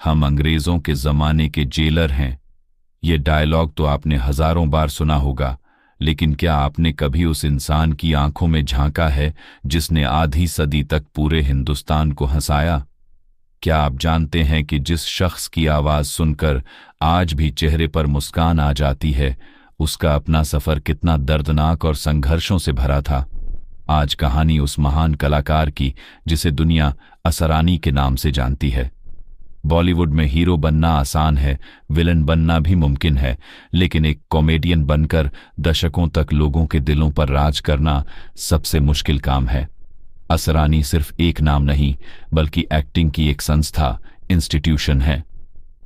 हम अंग्रेजों के जमाने के जेलर हैं। ये डायलॉग तो आपने हजारों बार सुना होगा, लेकिन क्या आपने कभी उस इंसान की आंखों में झांका है जिसने आधी सदी तक पूरे हिंदुस्तान को हंसाया? क्या आप जानते हैं कि जिस शख्स की आवाज सुनकर आज भी चेहरे पर मुस्कान आ जाती है, उसका अपना सफर कितना दर्दनाक और संघर्षों से भरा था? आज कहानी उस महान कलाकार की जिसे दुनिया असरानी के नाम से जानती है। बॉलीवुड में हीरो बनना आसान है, विलन बनना भी मुमकिन है, लेकिन एक कॉमेडियन बनकर दशकों तक लोगों के दिलों पर राज करना सबसे मुश्किल काम है। असरानी सिर्फ एक नाम नहीं, बल्कि एक्टिंग की एक संस्था, इंस्टीट्यूशन है।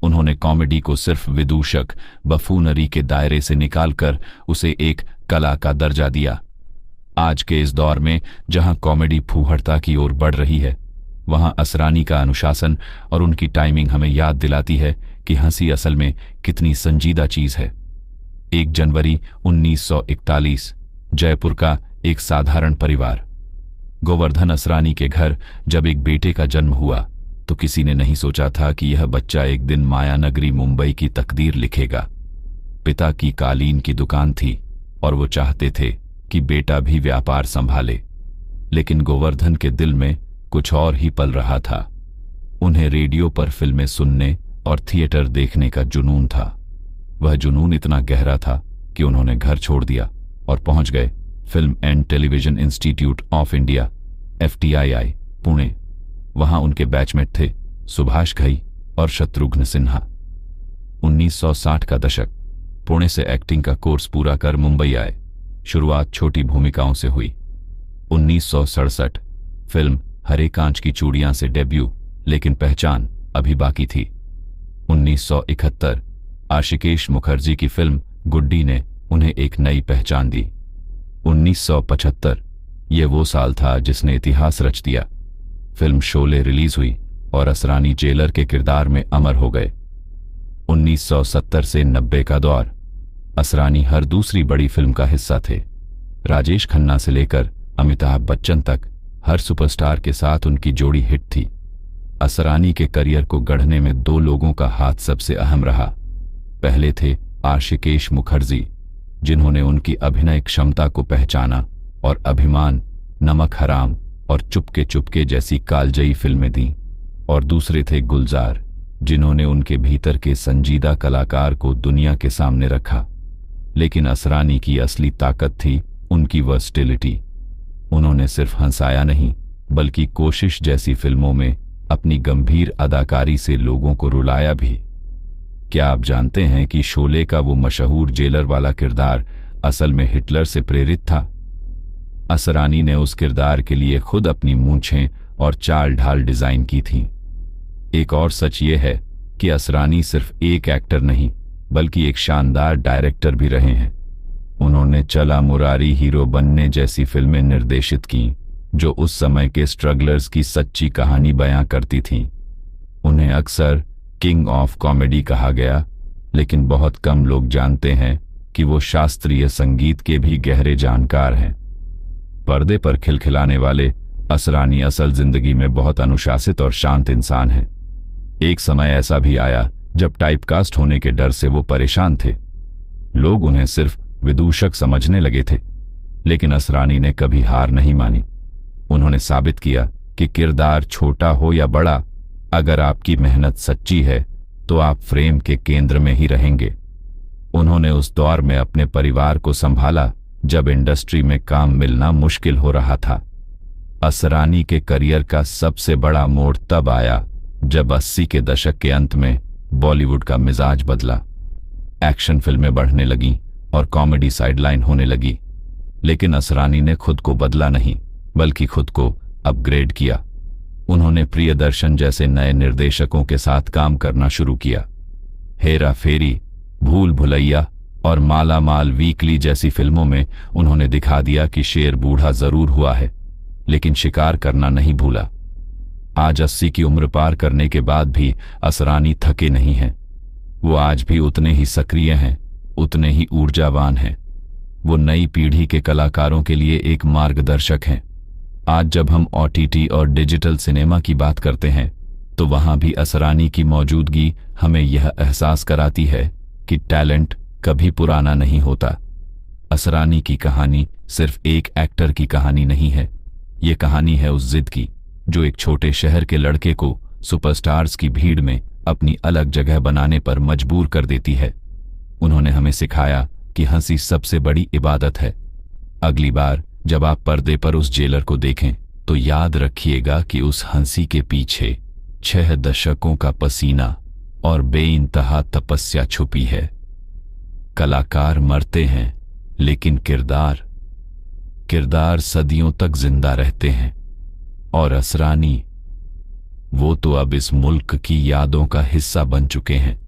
उन्होंने कॉमेडी को सिर्फ विदूषक, बफूनरी के दायरे से निकालकर उसे एक कला का दर्जा दिया। आज के इस दौर में जहां कॉमेडी फूहड़ता की ओर बढ़ रही है, वहां असरानी का अनुशासन और उनकी टाइमिंग हमें याद दिलाती है कि हंसी असल में कितनी संजीदा चीज है। 1 जनवरी 1941, जयपुर का एक साधारण परिवार। गोवर्धन असरानी के घर जब एक बेटे का जन्म हुआ तो किसी ने नहीं सोचा था कि यह बच्चा एक दिन मायानगरी मुंबई की तकदीर लिखेगा। पिता की कालीन की दुकान थी और वो चाहते थे कि बेटा भी व्यापार संभाले, लेकिन गोवर्धन के दिल में कुछ और ही पल रहा था। उन्हें रेडियो पर फिल्में सुनने और थिएटर देखने का जुनून था। वह जुनून इतना गहरा था कि उन्होंने घर छोड़ दिया और पहुंच गए film and television institute of India, FTII, Pune. वहां उनके बैचमेट थे सुभाष घई और शत्रुघ्न सिन्हा। 1960 का दशक। पुणे से एक्टिंग का कोर्स पूरा कर मुंबई आए। शुरुआत छोटी भूमिकाओं से हुई। 1967 फिल्म हरे कांच की चूड़ियां से डेब्यू, लेकिन पहचान अभी बाकी थी। 1971 आशिकेश मुखर्जी की फिल्म गुड्डी ने उन्हें एक नई पहचान दी। 1975 ये वो साल था जिसने इतिहास रच दिया। फिल्म शोले रिलीज हुई और असरानी जेलर के किरदार में अमर हो गए। 1970 से 90 का दौर। असरानी हर दूसरी बड़ी फिल्म का हिस्सा थे। राजेश खन्ना से लेकर अमिताभ बच्चन तक हर सुपरस्टार के साथ उनकी जोड़ी हिट थी। असरानी के करियर को गढ़ने में 2 लोगों का हाथ सबसे अहम रहा। पहले थे आशिकेश मुखर्जी, जिन्होंने उनकी अभिनय क्षमता को पहचाना और अभिमान, नमक हराम और चुपके चुपके जैसी कालजयी फिल्में दी। और दूसरे थे गुलजार, जिन्होंने उनके भीतर के संजीदा कलाकार को दुनिया के सामने रखा। लेकिन असरानी की असली ताकत थी उनकी वर्सटिलिटी। उन्होंने सिर्फ हंसाया नहीं, बल्कि कोशिश जैसी फिल्मों में अपनी गंभीर अदाकारी से लोगों को रुलाया भी। क्या आप जानते हैं कि शोले का वो मशहूर जेलर वाला किरदार असल में हिटलर से प्रेरित था? असरानी ने उस किरदार के लिए खुद अपनी मूंछें और चाल ढाल डिजाइन की थी। एक और सच ये है कि असरानी सिर्फ एक एक्टर नहीं, बल्कि एक शानदार डायरेक्टर भी रहे हैं। उन्होंने चला मुरारी हीरो बनने जैसी फिल्में निर्देशित की, जो उस समय के स्ट्रगलर्स की सच्ची कहानी बयां करती थीं। उन्हें अक्सर किंग ऑफ कॉमेडी कहा गया, लेकिन बहुत कम लोग जानते हैं कि वो शास्त्रीय संगीत के भी गहरे जानकार हैं। पर्दे पर खिलखिलाने वाले असरानी असल जिंदगी में बहुत अनुशासित और शांत इंसान हैं। एक समय ऐसा भी आया जब टाइपकास्ट होने के डर से वो परेशान थे। लोग उन्हें सिर्फ विदूषक समझने लगे थे, लेकिन असरानी ने कभी हार नहीं मानी। उन्होंने साबित किया कि किरदार छोटा हो या बड़ा, अगर आपकी मेहनत सच्ची है तो आप फ्रेम के केंद्र में ही रहेंगे। उन्होंने उस दौर में अपने परिवार को संभाला जब इंडस्ट्री में काम मिलना मुश्किल हो रहा था। असरानी के करियर का सबसे बड़ा मोड़ तब आया जब 80 के दशक के अंत में बॉलीवुड का मिजाज बदला। एक्शन फिल्में बढ़ने लगीं और कॉमेडी साइडलाइन होने लगी। लेकिन असरानी ने खुद को बदला नहीं, बल्कि खुद को अपग्रेड किया। उन्होंने प्रियदर्शन जैसे नए निर्देशकों के साथ काम करना शुरू किया। हेरा फेरी, भूल भुलैया और माला माल वीकली जैसी फिल्मों में उन्होंने दिखा दिया कि शेर बूढ़ा जरूर हुआ है, लेकिन शिकार करना नहीं भूला। आज 80 की उम्र पार करने के बाद भी असरानी थके नहीं हैं। वो आज भी उतने ही सक्रिय हैं, उतने ही ऊर्जावान हैं। वो नई पीढ़ी के कलाकारों के लिए एक मार्गदर्शक हैं। आज जब हम OTT और डिजिटल सिनेमा की बात करते हैं, तो वहां भी असरानी की मौजूदगी हमें यह एहसास कराती है कि टैलेंट कभी पुराना नहीं होता। असरानी की कहानी सिर्फ एक एक्टर की कहानी नहीं है, ये कहानी है उस जिद की जो एक छोटे शहर के लड़के को सुपरस्टार्स की भीड़ में अपनी अलग जगह बनाने पर मजबूर कर देती है। उन्होंने हमें सिखाया कि हंसी सबसे बड़ी इबादत है। अगली बार जब आप पर्दे पर उस जेलर को देखें तो याद रखिएगा कि उस हंसी के पीछे 6 दशकों का पसीना और बेइंतहा तपस्या छुपी है। कलाकार मरते हैं, लेकिन किरदार सदियों तक जिंदा रहते हैं। और असरानी, वो तो अब इस मुल्क की यादों का हिस्सा बन चुके हैं।